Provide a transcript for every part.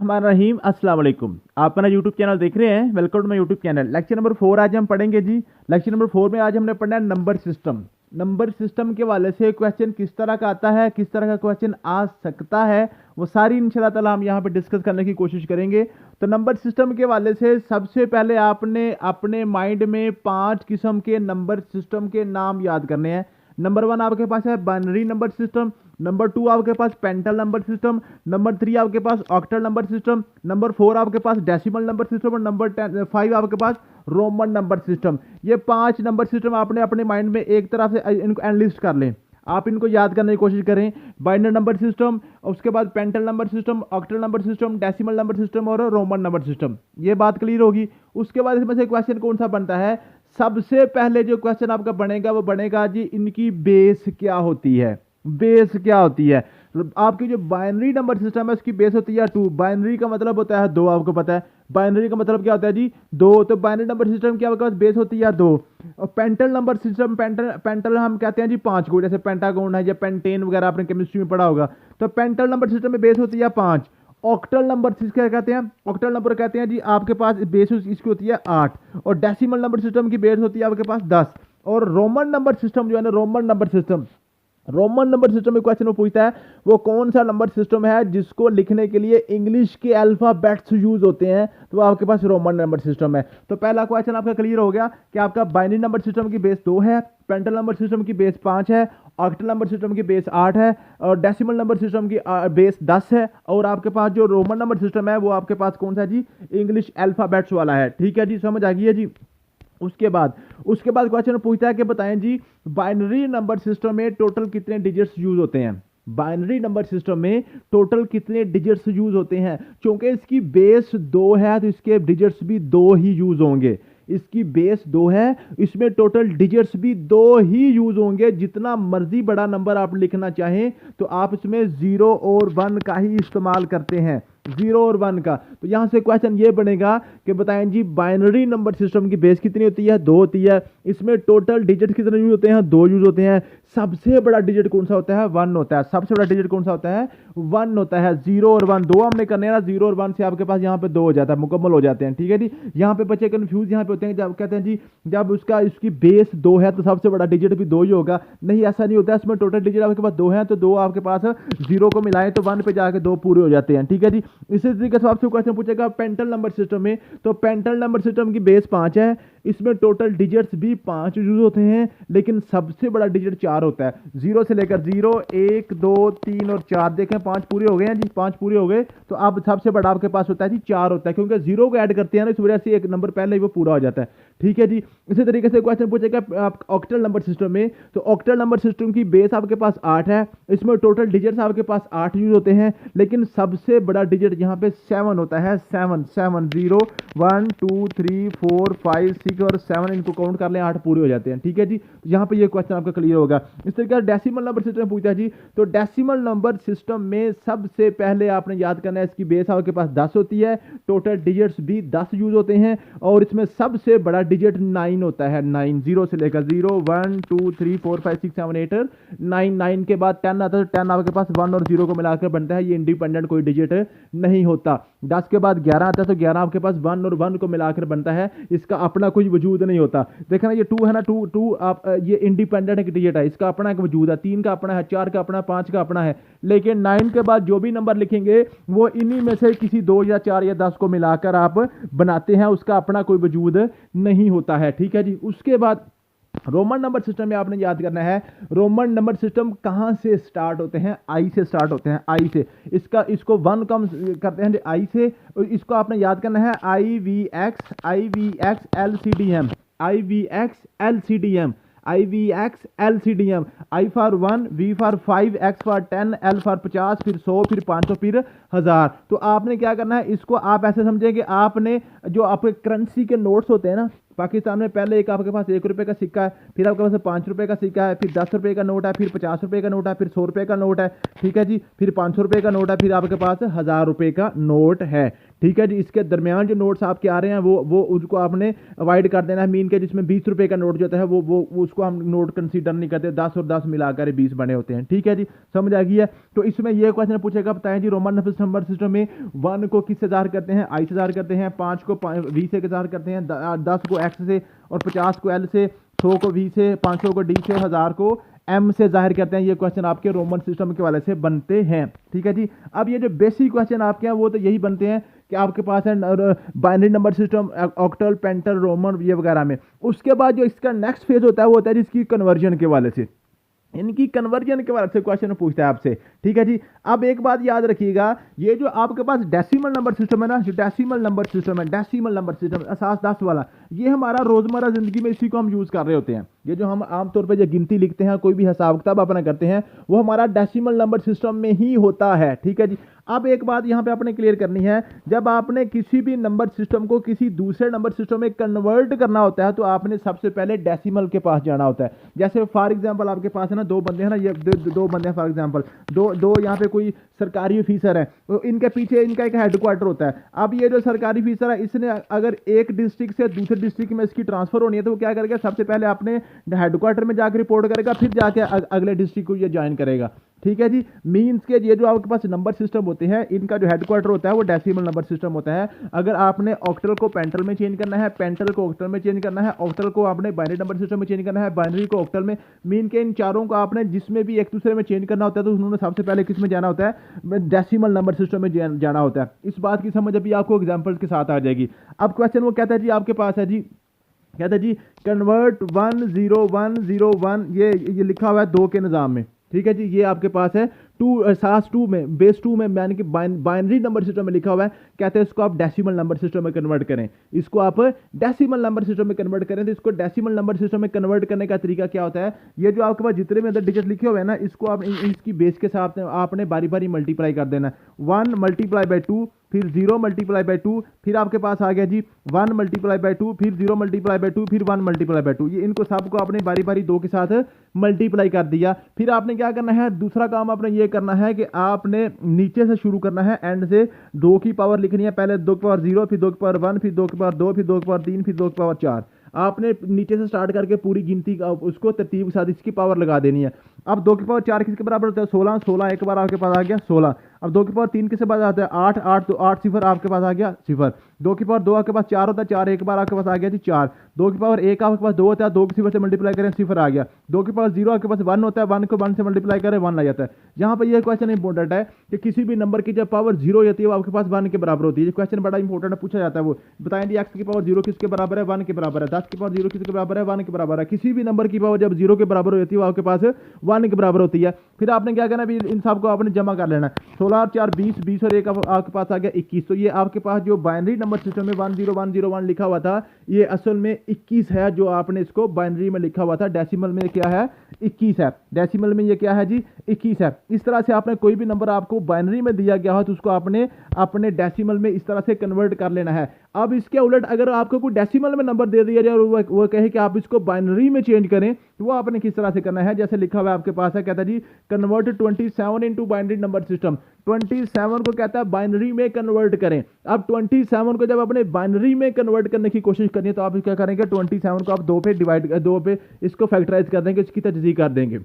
रहीम अस्सलाम वालेकुम। आप मेरा यूट्यूब चैनल देख रहे हैं, welcome to my YouTube channel. Lecture number 4 आज हम पढ़ेंगे जी। लेक्चर नंबर 4 में आज हमने पढ़ना है नंबर सिस्टम। नंबर सिस्टम के वाले से क्वेश्चन किस तरह का आता है, किस तरह का क्वेश्चन आ सकता है, वो सारी इंशाल्लाह ताला हम यहाँ पे डिस्कस करने की कोशिश करेंगे। तो नंबर सिस्टम के वाले से सबसे पहले आपने अपने माइंड में 5 किस्म के नंबर सिस्टम के नाम याद करने हैं। नंबर 1 आपके पास है बाइनरी नंबर सिस्टम, नंबर 2 आपके पास पेंटल नंबर सिस्टम, नंबर 3 आपके पास ऑक्टल नंबर सिस्टम, नंबर 4 आपके पास डेसिमल नंबर सिस्टम और नंबर 5 आपके पास रोमन नंबर सिस्टम। ये 5 नंबर सिस्टम आपने अपने माइंड में एक तरफ से इनको एनालिस्ट कर लें, आप इनको याद करने की कोशिश करें। बाइनरी नंबर सिस्टम, उसके बाद pental number system, octal number system, decimal number system और रोमन नंबर सिस्टम। ये बात क्लियर होगी। उसके बाद इसमें से क्वेश्चन कौन सा बनता है? सबसे पहले जो क्वेश्चन आपका बनेगा वो बनेगा जी इनकी बेस क्या होती है। बेस क्या होती है? आपकी जो बाइनरी नंबर सिस्टम है उसकी बेस होती है 2। बाइनरी का मतलब होता है 2, आपको पता है बाइनरी का मतलब क्या होता है जी 2। तो बाइनरी नंबर सिस्टम की आपके पास बेस होती है 2। और पेंटल नंबर सिस्टम, पेंटल हम कहते हैं जी 5 को, जैसे पेंटागोन है या पेंटेन वगैरह आपने केमिस्ट्री में पढ़ा होगा। तो पेंटल नंबर सिस्टम में बेस होती है 5। ऑक्टल नंबर क्या कहते हैं? ऑक्टल नंबर कहते हैं जी आपके पास बेस इसकी होती है 8। और डेसिमल नंबर सिस्टम की बेस होती है आपके पास 10। और रोमन नंबर सिस्टम जो है ना, Roman number system, Roman number system में क्वेश्चन वो पूछता है वो कौन सा नंबर सिस्टम है जिसको लिखने के लिए इंग्लिश के अल्फाबेट्स यूज होते हैं, तो आपके पास रोमन नंबर सिस्टम है। तो पहला क्वेश्चन आपका क्लियर हो गया कि आपका बाइनरी नंबर सिस्टम की बेस 2 है, पेंटल नंबर सिस्टम की बेस 5 है, ऑक्टल नंबर सिस्टम की बेस 8 है और डेसिमल नंबर सिस्टम की बेस 10 है। और आपके पास जो रोमन नंबर सिस्टम है वो आपके पास कौन सा जी? इंग्लिश अल्फाबेट्स वाला है। ठीक है जी, समझ आ गई है जी। उसके बाद क्वेश्चन पूछता है कि बताएं जी बाइनरी नंबर सिस्टम में टोटल कितने डिजिट्स यूज होते हैं। बाइनरी नंबर सिस्टम में टोटल कितने डिजिट्स यूज होते हैं? क्योंकि इसकी बेस 2 है तो इसके डिजिट्स भी 2 ही यूज होंगे। इसकी बेस 2 है, इसमें टोटल डिजिट्स भी 2 ही यूज होंगे। जितना मर्जी बड़ा नंबर आप लिखना चाहें तो आप इसमें 0 और 1 का ही इस्तेमाल करते हैं, 0 और 1 का। तो यहां से क्वेश्चन ये बनेगा कि बताएं जी बाइनरी नंबर सिस्टम की बेस कितनी होती है? 2 होती है। इसमें टोटल डिजिट कितने यूज होते हैं? 2 यूज होते हैं। सबसे बड़ा डिजिट कौन सा होता है? 1 होता है। सबसे बड़ा डिजिट कौन सा होता है? 1 होता है। 0 और 1 दो हमने करने हैं ना, 0 और 1 से आपके पास यहाँ पे 2 हो जाता है, मुकम्मल हो जाते हैं। ठीक है जी। यहाँ पे बच्चे कंफ्यूज यहाँ पे होते हैं, जब कहते हैं जी जब इसकी बेस 2 है तो सबसे बड़ा डिजिट भी 2 ही होगा। नहीं, ऐसा नहीं होता है। इसमें टोटल डिजिट आपके पास 2 है तो 2 आपके पास 0 को मिलाएं तो 1 पे जाके 2 पूरे हो जाते हैं। ठीक है जी। इसी तरीके से आपसे क्वेश्चन पूछेगा पेंटल नंबर सिस्टम में, तो पेंटल नंबर सिस्टम की बेस 5 है, इसमें टोटल डिजिट्स भी 5 यूज होते हैं, लेकिन सबसे बड़ा डिजिट 4 होता है। 0 से लेकर 0, 1, 2, 3 और 4, देखें 5 पूरे हो गए हैं जी, 5 पूरे हो गए। तो अब सबसे बड़ा आपके पास होता है जी 4 होता है, क्योंकि 0 को ऐड करते हैं ना, इस वजह से एक नंबर पहले ही वो पूरा हो जाता है। ठीक है जी। इसी तरीके से क्वेश्चन पूछेगा ऑक्टल नंबर सिस्टम में, तो ऑक्टल नंबर सिस्टम की बेस आपके पास 8 है, इसमें टोटल डिजिट्स आपके पास 8 यूज होते हैं, लेकिन सबसे बड़ा डिजिट यहाँ पे 7 होता है। 7 0 1 2 3 4 5 6 और 7 इनको काउंट कर लें, 8 पूरे हो जाते हैं। ठीक है जी। तो यहाँ पे ये क्वेश्चन आपका क्लियर होगा। इस तरीके से डेसिमल नंबर सिस्टम पूछता है जी, तो डेसिमल नंबर सिस्टम में सबसे पहले आपने याद करना है इसकी बेस आपके पास 10 होती है, टोटल डिजिट्स भी 10 यूज होते हैं और इसमें सबसे बड़ा डिजिट 9 होता है। 9 0 से लेकर 0 1 2 3 4 5 6 7 8 9 9 के बाद 10 आता है, 10 आपके पास 1 और 0 को मिलाकर बनता है, ये इंडिपेंडेंट कोई डिजिट नहीं होता। 10 के बाद 11 आता है, तो 11 आपके पास 1 और 1 को मिलाकर बनता है, इसका अपना कोई वजूद नहीं होता। देखना ये 2 है ना, 2 आप ये इंडिपेंडेंट एक डिजिट है, इसका अपना एक वजूद है। 3 का अपना है, 4 का अपना, 5 का अपना है, लेकिन 9 के बाद जो भी नंबर लिखेंगे वो इन्हीं में से किसी 2 या 4 या 10 को मिलाकर आप बनाते हैं, उसका अपना कोई वजूद नहीं होता है। ठीक है जी। उसके बाद रोमन नंबर सिस्टम में आपने याद करना है, रोमन नंबर सिस्टम कहां से स्टार्ट होते हैं? आई से स्टार्ट होते हैं, आई से। इसको 1 कम करते हैं आई से। इसको आपने याद करना है IVX LCDM, IVX LCDM, IVX LCDM, I for 1, V for 5, X for 10, L for 50, फिर 100, फिर 500, फिर 1000। तो आपने क्या करना है, इसको आप ऐसे समझें कि आपने जो आपके करेंसी के नोट्स होते हैं ना, पाकिस्तान में पहले एक आपके पास 1 रुपये का सिक्का है, फिर आपके पास 5 रुपये का सिक्का है, फिर 10 रुपये का नोट है, फिर 50 रुपये का नोट है, फिर 100 रुपये का नोट है। ठीक है जी। फिर 500 रुपये का नोट है, फिर आपके पास 1000 रुपये का नोट है। ठीक है जी। इसके दरमियान जो नोट्स आपके आ रहे हैं वो उसको आपने अवॉइड कर देना है। मीन के जिसमें 20 रुपए का नोट जो होता है वो उसको हम नोट कंसीडर नहीं करते, 10 और 10 मिलाकर 20 बने होते हैं। ठीक है जी, समझ आ गई है। तो इसमें ये क्वेश्चन पूछेगा, बताएं जी रोमन नंबर सिस्टम में 1 को किस से ज़ाहिर करते हैं, आई से ज़ाहिर करते हैं, 5 को वी से ज़ाहिर करते हैं, 10 को एक्स से, और 50 को एल से, 100 को वी से, 500 को डी से, 1000 को एम से जाहिर करते हैं। ये क्वेश्चन आपके रोमन सिस्टम के वाले से बनते हैं। ठीक है जी। अब ये जो बेसिक क्वेश्चन आपके हैं वो तो यही बनते हैं कि आपके पास है binary number system, octal, pental, Roman, ये वगैरह में। उसके बाद जो इसका नेक्स्ट फेज होता है वो होता है जिसकी कन्वर्जन के वाले से, इनकी कन्वर्जन के बारे में क्वेश्चन पूछता है आपसे। ठीक है जी। अब एक बात याद रखिएगा, ये जो आपके पास डेसिमल नंबर सिस्टम है ना, जो डेसिमल नंबर सिस्टम है, डेसिमल नंबर सिस्टम असास 10 वाला, ये हमारा रोजमर्रा जिंदगी में इसी को हम यूज कर रहे होते हैं। ये जो हम आमतौर पर जो गिनती लिखते हैं, कोई भी हिसाब किताब अपना करते हैं, वो हमारा डेसिमल नंबर सिस्टम में ही होता है। ठीक है जी। अब एक बात यहां पे आपने क्लियर करनी है, जब आपने किसी भी नंबर सिस्टम को किसी दूसरे नंबर सिस्टम में कन्वर्ट करना होता है तो आपने सबसे पहले डेसिमल के पास जाना होता है। जैसे फॉर एग्जांपल आपके पास है ना, दो बंदे हैं ना, ये दो बंदे हैं फॉर एग्जांपल, दो यहाँ पे कोई सरकारी ऑफिसर है, तो इनके पीछे इनका एक हेडक्वार्टर होता है। अब ये जो सरकारी ऑफिसर है, इसने अगर एक डिस्ट्रिक्ट से दूसरे डिस्ट्रिक्ट में इसकी ट्रांसफर होनी है तो वो क्या करेगा, सबसे पहले अपने हेडक्वार्टर में जाकर रिपोर्ट करेगा, फिर जाके अगले डिस्ट्रिक्ट को ये ज्वाइन करेगा। ठीक है जी। मीन्स के ये जो आपके पास नंबर सिस्टम होते हैं, इनका जो हेडक्वार्टर होता है वो डेसिमल नंबर सिस्टम होता है। अगर आपने ऑक्टल को पेंटल में चेंज करना है, पेंटल को ऑक्टल में चेंज करना है, ऑक्टल को आपने बाइनरी नंबर सिस्टम में चेंज करना है, बाइनरी को ऑक्टल में, मीन के इन चारों को आपने जिसमें भी एक दूसरे में चेंज करना होता है तो उन्होंने सबसे पहले किस में जाना होता है, डेसिमल नंबर सिस्टम में जाना होता है। इस बात की समझ अभी आपको एग्जाम्पल्स के साथ आ जाएगी। अब क्वेश्चन वो कहता है जी, आपके पास है जी, कहता है जी कन्वर्ट 10101, ये लिखा हुआ है 2 के निज़ाम में। ठीक है जी। ये आपके पास है सास 2 में, बेस 2 में, यानी कि बाइनरी नंबर सिस्टम में लिखा हुआ है। कहते हैं इसको आप डेसिमल नंबर सिस्टम में कन्वर्ट करें, इसको आप डेसिमल नंबर सिस्टम में कन्वर्ट करें। तो इसको डेसिमल नंबर सिस्टम में कन्वर्ट करने का तरीका क्या होता है, ये जो आपके पास जितने में अंदर डिजिट लिखे हुए हैं ना, इसको आप इसकी बेस के साथ आपने बारी बारी मल्टीप्लाई कर देना। 1 मल्टीप्लाई बाई 2, फिर 0 मल्टीप्लाई बाई 2, फिर आपके पास आ गया जी 1 मल्टीप्लाई बाई 2, फिर 0 मल्टीप्लाई बाई 2, फिर 1 मल्टीप्लाई बाई 2। ये इनको सबको आपने बारी बारी 2 के साथ मल्टीप्लाई कर दिया। फिर आपने क्या करना है, दूसरा काम आपने ये करना है कि आपने नीचे से शुरू करना है, एंड से 2 की पावर लिखनी है। पहले 2 की पावर 0, फिर 2 की पावर 1, फिर 2 की पावर 2, फिर 2 की पावर 3, फिर 2 की पावर 4। आपने नीचे से स्टार्ट करके पूरी गिनती का उसको तरतीब के साथ इसकी पावर लगा देनी है। अब 2 की पावर 4 किसके बराबर होता है, 16, 16 एक बार आपके पास आ गया 16। अब 2 की पावर 3 किसके पास आता है, 8, 8 तो 8 सिफर आपके पास आ गया सिफर। 2 की पावर 2 आपके पास 4 होता है, 4 एक बार आपके पास आ गया जी 4। 2 की पावर 1 आपके पास 2 होता है, 2 की सिफर से मल्टीप्लाई करें सिफर आ गया। 2 की पावर 0 आपके पास 1 होता है, 1 को 1 से मल्टीप्लाई करें 1 आ जाता है। यहाँ पर यह क्वेश्चन इंपॉर्टेंट है कि किसी भी नंबर की जब पावर 0 होती है वो आपके पास 1 के बराबर होती है। ये क्वेश्चन बड़ा इंपॉर्टेंट है, पूछा जाता है। वो बताएं जी एक्स की पावर 0 किसके बराबर है, 1 के बराबर है। 10 की पावर 0 किसके बराबर है, 1 के बराबर है। किसी भी नंबर की पावर जब 0 के बराबर होती है वो आपके पास 1 के बराबर होती है। फिर आपने क्या करना है, इन सब को आपने जमा कर लेना है। 16 और 4 20, 20 और 1 आपके पास आ गया 21। तो ये आपके पास जो बाइनरी नंबर सिस्टम में 10101 लिखा हुआ था, ये असल में 21 है। जो आपने इसको बाइनरी में लिखा हुआ था, डेसिमल में क्या है 21 है। डेसिमल में ये क्या है जी 21 है। इस तरह से आपने कोई भी नंबर आपको बाइनरी में दिया गया हो तो उसको आपने अपने डेसिमल में इस तरह से कन्वर्ट कर लेना है। अब इसके उलट अगर आपको कोई डेसिमल में नंबर दे दिया जाए और वो कहे कि आप इसको बाइनरी में चेंज करें, तो वो आपने किस तरह से करना है, जैसे लिखा हुआ है आपके पास है, कहता है जी convert 27 into binary number system. 27 को कहता है बाइनरी में कन्वर्ट करें। अब 27 को जब अपने बाइनरी में कन्वर्ट करने की कोशिश करनी है तो आप क्या करेंगे, 27 को आप 2 पे डिवाइड, 2 पे इसको फैक्टराइज कर देंगे, इसकी तजज़ीह कर देंगे।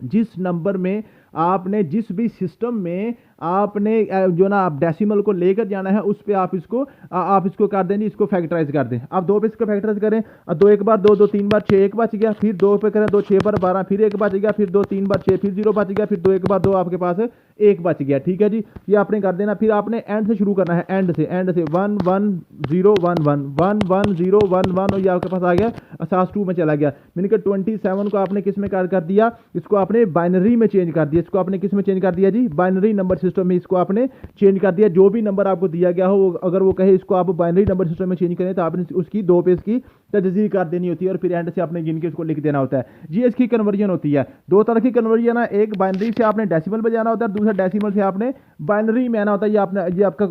जिस नंबर में आपने, जिस भी सिस्टम में आपने जो ना आप डेसिमल को लेकर जाना है, उस पे आप इसको कर दें, इसको फैक्टराइज कर दें। आप 2 पे इसको फैक्टराइज करें, 2 एक बार 2, 2 3 बार 6 एक बच गया, फिर 2 पे करें 2 6 बार 12, फिर 1 बच गया, फिर 2 3 बार 6, फिर 0 बच गया, फिर 2 एक बार 2 आपके पास 1 बच गया। ठीक है जी, ये आपने कर देना। फिर आपने एंड से शुरू करना है, एंड से 1 1 0 1 1 1 1 0 1 1, और ये आपके पास आ गया असास 2 में चला गया। मैंने कहा 27 को आपने किस में कर दिया, इसको आपने बाइनरी में चेंज कर दिया। इसको आपने किस में चेंज कर दिया जी, बाइनरी नंबर सिस्टम में इसको आपने चेंज कर दिया। जो भी नंबर आपको दिया गया हो, अगर वो कहे इसको आप बाइनरी नंबर सिस्टम में चेंज करें तो आपने उसकी 2 पे इसकी तजज़ीह कर देनी होती है और फिर एंड से आपने गिन के उसको लिख देना होता है। जी इसकी कन्वर्जन होती है। 2 तरह की कन्वर्जन है, एक बाइनरी से आपने डेसिमल में जाना होता है, दूसरा डेसिमल से आपने बाइनरी में आना होता है। ये आपका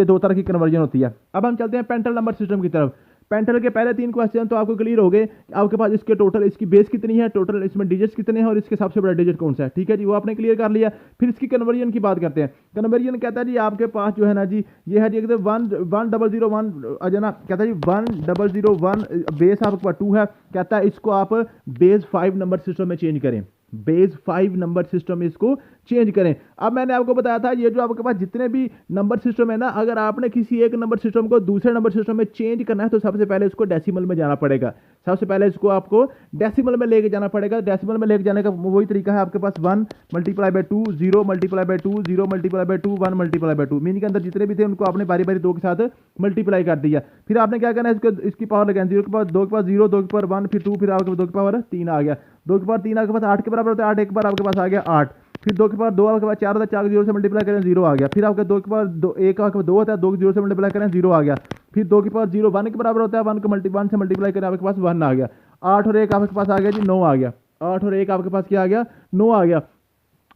2 तरह की कन्वर्जन होती है। अब हम चलते हैं पेंटल नंबर सिस्टम की तरफ। पेंटल के पहले 3 क्वेश्चन तो आपको क्लियर हो गए। आपके पास इसके टोटल इसकी बेस कितनी है, टोटल इसमें डिजिट्स कितने हैं और इसके सबसे बड़ा डिजिट कौन सा है, ठीक है जी, वो आपने क्लियर कर लिया। फिर इसकी कन्वर्जन की बात करते हैं। कन्वर्जन कहता है जी आपके पास जो है ना जी, ये है जी 1001 ना, कहता है जी 1001 बेस आपके पास 2 है, कहता है इसको आप बेस 5 नंबर सिस्टम में चेंज करें, बेस 5 नंबर सिस्टम में इसको चेंज करें। अब मैंने आपको बताया था ये जो आपके पास जितने भी नंबर सिस्टम है ना, अगर आपने किसी एक नंबर सिस्टम को दूसरे नंबर सिस्टम में चेंज करना है तो सबसे पहले इसको डेसिमल में जाना पड़ेगा। सबसे पहले इसको आपको डेसिमल में लेके जाना पड़ेगा। डेसिमल में लेके जाने का वही तरीका है आपके पास 1 multiply by 2, 0 multiply by 2, 0 multiply by 2, 1 multiply by 2। Meaning के अंदर जितने भी थे उनको आपने बारी बारी 2 के साथ मल्टीप्लाई कर दिया। फिर आपने क्या करना है, इसकी पावर लगानी, 0 के पास 2 के पास 0, 2 के पावर 1, फिर 2, फिर आपके 2 के पावर 3 आ गया। 2 के पावर 3 आपके पास 8 के बराबर होता है, 8 एक बार आपके पास आ गया 8। फिर 2 के पावर 2 आपके पास 4 होता है, 4 0 से मल्टीप्लाई करें 0 आ गया। फिर आपके 2 के पावर 1 आपके पास 2 होता है, 2 0 से मल्टीप्लाई करें 0 आ गया। फिर 2 के पावर 0 1 के बराबर होता है, 1 से मल्टीप्लाई करें आपके पास 1 आ गया। 8 और 1 आपके पास आ गया जी 9 आ गया। 8 और 1 आपके पास क्या आ गया, 9 आ गया।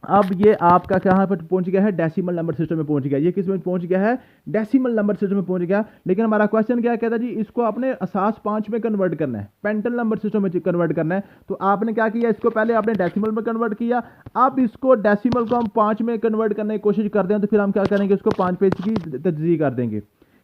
अब ये आपका कहाँ पर पहुंच गया है, डेसिमल नंबर सिस्टम में पहुंच गया। ये किस में पहुंच गया है, डेसिमल नंबर सिस्टम में पहुंच गया। लेकिन हमारा क्वेश्चन क्या कहता है जी, इसको आपने असास 5 में कन्वर्ट करना है, पेंटल नंबर सिस्टम में कन्वर्ट करना है। तो आपने क्या किया, इसको पहले आपने डेसिमल में कन्वर्ट किया। अब इसको डेसिमल को हम 5 में कन्वर्ट करने की कोशिश करते हैं तो फिर हम क्या करेंगे, इसको 5 पे इसकी तजदीद कर देंगे।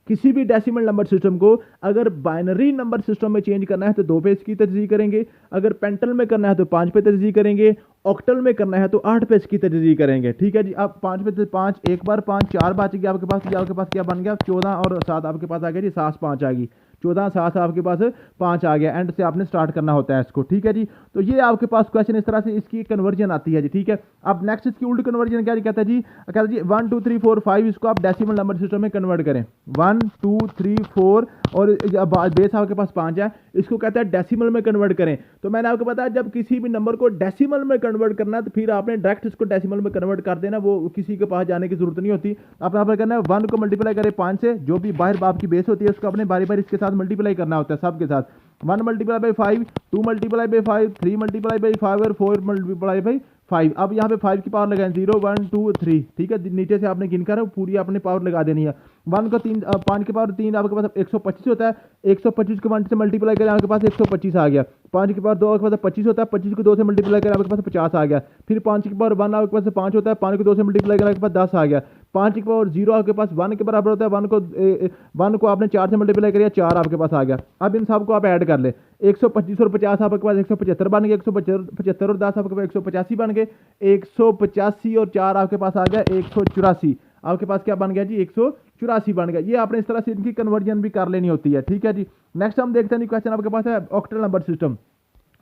किसी भी डेसिमल नंबर सिस्टम को अगर बाइनरी नंबर सिस्टम में चेंज करना है तो 2 पे इसकी तजदीद करेंगे, अगर पेंटल में करना है तो 5 पे तजदीद करेंगे, ऑक्टल में करना है तो 8 पे इसकी तजदीद करेंगे, ठीक है जी। अब 5 पे 5 एक बार 5 4 बच गया आपके पास, आपके पास क्या बन गया 14 और 7 आपके पास आ गया जी, 7 5 आ गई, 14 7 आपके पास 5 आ गया। एंड से आपने स्टार्ट करना होता है इसको, ठीक है जी। तो ये आपके पास क्वेश्चन इस तरह से इसकी कन्वर्जन आती है जी, ठीक है। अब नेक्स्ट इसकी उल्ट कन्वर्जन क्या कहता है जी, कहता है जी 1 2 3 4 5 इसको आप डेसिमल नंबर सिस्टम में कन्वर्ट करें। 1 2 3 4 और बेस आपके पास 5 है, इसको कहता है डेसिमल में कन्वर्ट करें। तो मैंने आपको बताया जब किसी भी नंबर को डेसिमल में कन्वर्ट करना है तो फिर आपने डायरेक्ट इसको डेसिमल में कन्वर्ट कर देना, वो किसी के पास जाने की जरूरत नहीं होती। आपने यहाँ पर करना है 1 को मल्टीप्लाई करें 5 से, जो भी बाहर आपकी बेस होती है उसको अपने बारी बारी इसके साथ मल्टीप्लाई करना होता है सबके साथ। 1 multiply by 5, 2 multiply by 5, 3 multiply by 5 और 4 मल्टीप्लाई बाई 5। अब यहाँ पे 5 की पावर लगाएं 0 1 2 3, ठीक है। नीचे से आपने गिनकर पूरी अपने पावर लगा देनी है। 1 को 3 5 के पावर 3 आपके पास 125 होता है, 125 को 1 से मल्टीप्लाई करें आपके पास 125 आ गया। 5 के पावर 2 आपके पास 25 होता है, 25 को 2 से मल्टीप्लाई करें आपके पास 50 आ गया। फिर 5 की पावर 1 आपके पास 5 होता है, 5 को 2 से मल्टीप्लाई करें आपके पास 10 आ गया। 5 की पावर 0 आपके पास 1 के बराबर होता है, 1 को आपने 4 से मल्टीप्लाई करिए 4 आपके पास आ गया। अब इन सब को आप ऐड कर ले, 125 और 50 आपके पास 175 बन गए, 175 और 10 आपके पास 185 बन गए, 185 और 4 आपके पास आ गया 184। आपके पास क्या बन गया जी, 184 बन गया। ये आपने इस तरह से इनकी कन्वर्जन भी कर लेनी होती है, ठीक है जी। नेक्स्ट हम देखते हैं क्वेश्चन आपके पास है ऑक्टल नंबर सिस्टम।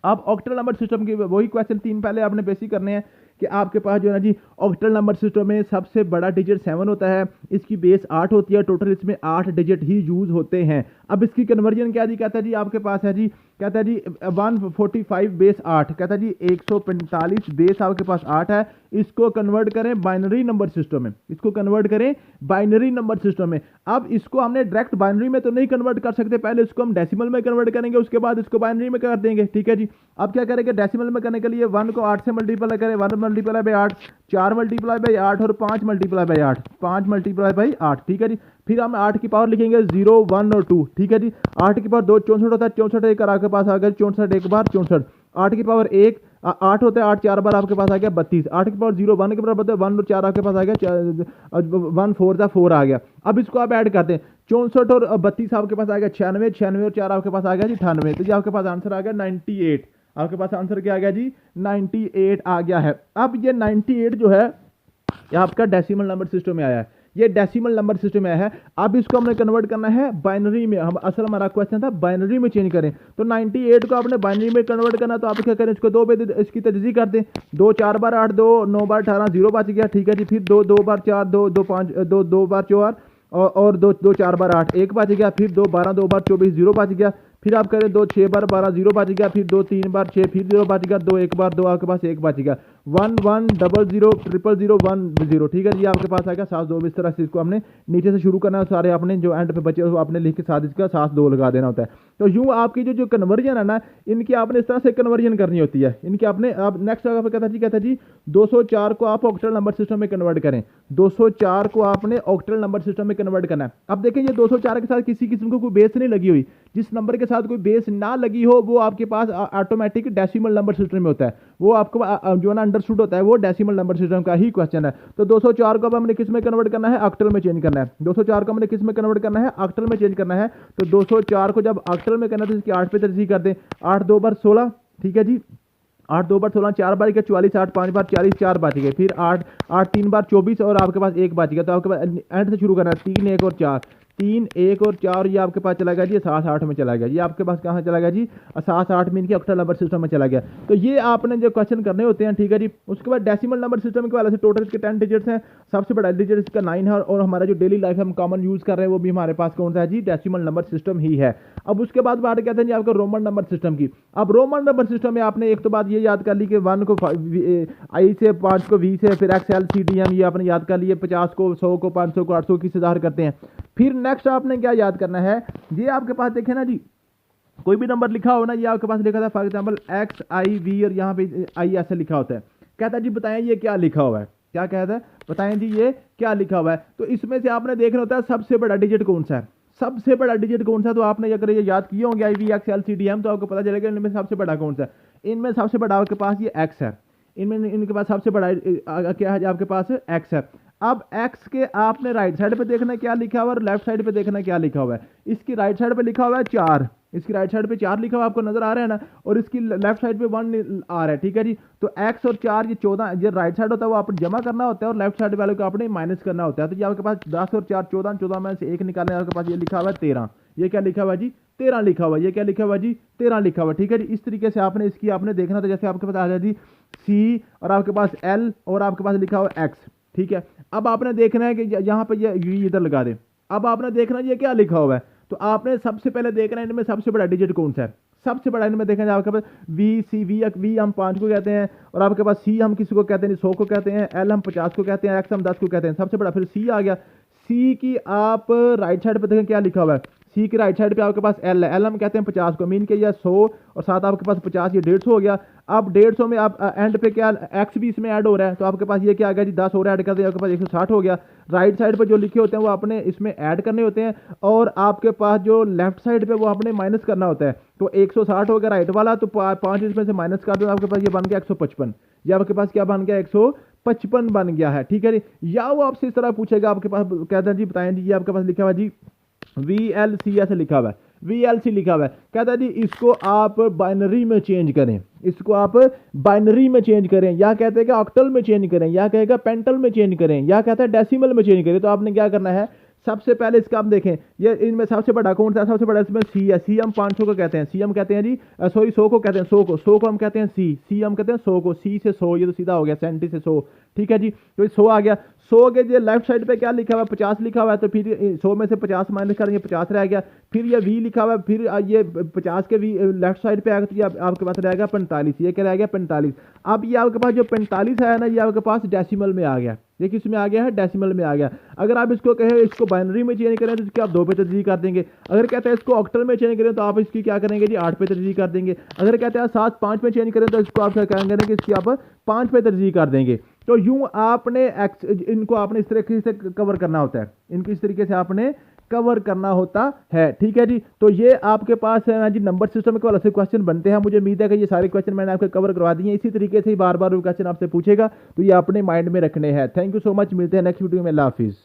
अब ऑक्टल नंबर सिस्टम की वही क्वेश्चन 3 पहले आपने बेसिक करने हैं कि आपके पास जो है ना जी ऑक्टल नंबर सिस्टम में सबसे बड़ा डिजिट 7 होता है, इसकी बेस 8 होती है, टोटल इसमें 8 डिजिट ही यूज होते हैं। अब इसकी कन्वर्जन क्या जी, कहता है जी आपके पास है जी, कहता है जी 145 बेस 8, कहता है जी 145 बेस आपके पास 8 है, इसको कन्वर्ट करें बाइनरी नंबर सिस्टम में, इसको कन्वर्ट करें बाइनरी नंबर सिस्टम में। अब इसको हमने डायरेक्ट बाइनरी में तो नहीं कन्वर्ट कर सकते, पहले इसको हम डेसिमल में कन्वर्ट करेंगे, उसके बाद इसको बाइनरी में कर देंगे, ठीक है जी। अब क्या करेंगे, डेसिमल में करने के लिए 1 को 8 से मल्टीप्लाई करें, 1 मल्टीप्लाई बाई 8, 4 मल्टीप्लाई बाई 8 और 5 मल्टीप्लाई बाई 8, 5 मल्टीप्लाई बाई 8, ठीक है जी। फिर हम 8 की पावर लिखेंगे 0 1 और 2, ठीक है जी। 8 की पावर 2 64 होता है, 64 एक आपके पास आ गया 64 एक बार 64। 8 की पावर 1 8 होता है, 8 4 बार आपके पास आ गया 32। 8 की पावर 0 1 के बराबर होता है, 1 और 4 आपके पास आ गया 1 4 था 4 आ गया। अब इसको आप ऐड करते हैं, 64 और 32 आपके पास आ गया 96, 96 और 4 आपके पास आ गया जी 98। तो जी आपके पास आंसर आ गया 98। आपके पास आंसर क्या आ गया जी, 98 आ गया है। अब ये 98 जो है ये आपका डेसिमल नंबर सिस्टम में आया है, ये डेसिमल नंबर सिस्टम में है। अब इसको हमने कन्वर्ट करना है बाइनरी में, हम असल हमारा क्वेश्चन था बाइनरी में चेंज करें। तो 98 को आपने बाइनरी में कन्वर्ट करना, तो आप क्या करें, इसको 2 पे इसकी तजदीद कर दें। 2 4 बार 8, 2 9 बार 18, 0 बच गया, ठीक है जी। फिर 2 2 बार 4, 2 2 5, 2 2 बार 4 और 2 2 4 बार 8, 1 बच गया। फिर 2 12, 2 बार 24, 0 बच गया। फिर आप करें 2 6 बार 12, 0 बच गया। फिर 2 3 बार 6, फिर 0 बच गया। 2 1 बार 2 आपके पास 1 बच गया। 11000010, ठीक है जी, आपके पास आएगा 7 2। इस तरह से इसको हमने नीचे से शुरू करना है, सारे आपने जो एंड पे बचे वो आपने लिख के साथ इसका 7 2 लगा देना होता है। तो यूँ आपकी जो कन्वर्जन है ना, इनकी आपने इस तरह से कन्वर्जन करनी होती है। इनकी आपने आप नेक्स्ट जगह पे कहता जी 204 को आप ऑक्टल नंबर सिस्टम में कन्वर्ट करें। 204 को आपने ऑक्टल नंबर सिस्टम में कन्वर्ट करना है। अब देखें ये 204 के साथ किसी किस्म को कोई बेस नहीं लगी हुई। जिस नंबर के साथ कोई बेस ना लगी हो वो आपके पास ऑटोमेटिक डेसिमल नंबर सिस्टम में होता है। वो आपको जो ना अंडरस्टूड होता है वो डेसिमल नंबर सिस्टम का ही क्वेश्चन है। तो 204 को अब हमने किस में कन्वर्ट करना है, ऑक्टल में चेंज करना है। 204 को हमने किस में कन्वर्ट करना है, ऑक्टल में चेंज करना है। तो 204 को जब ऑक्टल में करना है तो इसकी 8 पे तरजीह कर दें। 8 2 बार 16, ठीक है जी, 8 2 बार 16, 4 बार के 44, 8 5 बार 40, 4 बच गए। फिर 8 8 3 बार 24 और आपके पास 1 बच गया। तो आपके पास एंड से शुरू करना है, 3 1 और 4, 3 1 और 4, ये आपके पास चला गया जी 7 8 में चला गया। ये आपके पास कहाँ चला गया जी, 7 8 में इनकी ऑक्टल नंबर सिस्टम में चला गया। तो ये आपने जो क्वेश्चन करने होते हैं, ठीक है जी। उसके बाद डेसिमल नंबर सिस्टम के वाले से टोटल इसके 10 डिजिट्स हैं। सबसे बड़ा डिजिट इसका 9 है और हमारा जो डेली लाइफ हम कॉमन यूज कर रहे हैं वो भी हमारे पास कौन सा है जी, डेसिमल नंबर सिस्टम ही है। अब उसके बाद बात कहते हैं जी आपका रोमन नंबर सिस्टम की। अब रोमन नंबर सिस्टम में आपने एक तो बात ये याद कर ली कि 1 को आई से, 5 को वी से, फिर XLCDM ये आपने याद कर लिए, 50 को 100 को 500 को 800 की सुधार करते हैं। फिर नेक्स्ट आपने क्या याद करना है, ये आपके पास देखें ना जी, कोई भी नंबर लिखा हो ना, ये आपके पास लिखा था फॉर एग्जांपल XIV और यहाँ पे आई ऐसे लिखा होता है। कहता है जी बताएं ये क्या लिखा हुआ है, क्या कहता है, बताएं जी ये क्या लिखा हुआ है। तो इसमें से आपने देखना होता है सबसे बड़ा डिजिट कौन सा है, सबसे बड़ा डिजिट कौन सा। तो आपने अगर ये याद किए होंगे IV XLCDM तो आपको पता चलेगा इनमें सबसे बड़ा कौन सा है। इनमें सबसे बड़ा आपके पास ये X है, इनमें इनके पास सबसे बड़ा क्या है आपके पास X है। अब X के आपने राइट साइड पे देखना क्या लिखा हुआ है और लेफ्ट साइड पे देखना क्या लिखा हुआ है। इसकी राइट साइड पे लिखा हुआ है 4, इसकी राइट साइड पे 4 लिखा हुआ आपको नजर आ रहा है ना, और इसकी लेफ्ट साइड पे 1 आ रहा है, ठीक है जी। तो X और 4 ये 14 जो राइट साइड होता है वो आपने जमा करना होता है और लेफ्ट साइड वाले को आपने माइनस करना होता है। तो ये आपके पास 10 और 4 14, 14 में से 1 निकालने आपके पास ये लिखा हुआ है 13। ये क्या लिखा हुआ है जी, 13 लिखा हुआ है। ये क्या लिखा हुआ है जी, 13 लिखा हुआ है, ठीक है जी। इस तरीके से आपने इसकी आपने देखना था, जैसे आपके पास आ जाए जी C और आपके पास L और आपके पास लिखा हुआ है X, ठीक है। अब आपने देखना है कि यहाँ पे ये इधर लगा दे। अब आपने देखना है ये क्या लिखा हुआ है। तो आपने सबसे पहले देखना है इनमें सबसे बड़ा डिजिट कौन सा है। सबसे बड़ा इनमें देखना है आपके पास V हम 5 को कहते हैं और आपके पास C हम किसी को कहते हैं 100 को कहते हैं, L हम 50 को कहते हैं, X हम 10 को कहते हैं। सबसे बड़ा फिर C आ गया। C की आप राइट साइड पे देखें क्या लिखा हुआ है। C की राइट साइड पे आपके पास L है, L हम कहते हैं 50 को, मीन के ये 100 और साथ आपके पास 50, ये 150 हो गया। अब 150 में आप एंड पे क्या X भी इसमें ऐड हो रहा है, तो आपके पास ये क्या आ गया जी 10 और ऐड कर दिया, आपके पास 160 हो गया। राइट साइड पे जो लिखे होते हैं वो आपने इसमें ऐड करने होते हैं और आपके पास जो लेफ्ट साइड पे वो आपने माइनस करना होता है। तो 160 हो गया राइट वाला, तो 5 इसमें से माइनस कर दो, आपके पास ये बन गया 155। ये आपके पास क्या बन गया 155 बन गया है, ठीक है जी। या वो आपसे इस तरह पूछेगा, आपके पास कहते हैं जी बताएं जी, ये आपके पास लिखा हुआ जी VLC ऐसे लिखा हुआ है, VLC लिखा हुआ है। कहता है जी इसको आप बाइनरी में चेंज करें, इसको आप बाइनरी में चेंज करें, या कहते हैं कि ऑक्टल में चेंज करें, या कहेगा पेंटल में चेंज करें, या कहता है डेसिमल में चेंज करें। तो आपने क्या करना है, सबसे पहले इसका आप देखें ये इनमें सबसे बड़ा कौन सा, सबसे बड़ा इसमें C है। C हम 500 को कहते हैं, C हम कहते हैं जी सॉरी 100 को कहते हैं, 100 को हम कहते हैं C हम कहते हैं 100 को, C से 100, ये तो सीधा हो गया, सेंटी से 100, ठीक है जी। तो 100 आ गया। 100 के जो लेफ्ट साइड पे क्या लिखा हुआ है 50 लिखा हुआ है, तो फिर 100 में से 50 माइनस करेंगे 50 रह गया। फिर ये V लिखा हुआ है, फिर ये 50 के V लेफ्ट साइड पे आएगा तो ये आपके पास रहेगा 45, ये क्या रह गया 45। अब ये आपके पास जो 45 है ना, ये आपके पास डेसिमल में आ गया, ये किस में आ गया है, डेसिमल में आ गया। अगर आप इसको कहें इसको बाइनरी में चेंज करें तो इसकी आप 2 पे तरजीह कर देंगे। अगर कहते हैं इसको ऑक्टल में चेंज करें तो आप इसकी क्या करेंगे जी 8 पे तरजीह कर देंगे। अगर कहते हैं 7 5 में चेंज करें तो इसको आप क्या करेंगे कि इसकी आप 5 पे तरजीह कर देंगे। तो यूं आपने इनको आपने इस तरीके से कवर करना होता है, इनको इस तरीके से आपने कवर करना होता है, ठीक है जी। तो ये आपके पास है ना जी नंबर सिस्टम के वाले से क्वेश्चन बनते हैं। मुझे उम्मीद है कि ये सारे क्वेश्चन मैंने आपको कवर करवा दिए हैं। इसी तरीके से ही बार बार वो क्वेश्चन आपसे पूछेगा, तो ये अपने माइंड में रखने हैं। थैंक यू सो मच, मिलते हैं नेक्स्ट वीडियो में। अल्लाह हाफिज़।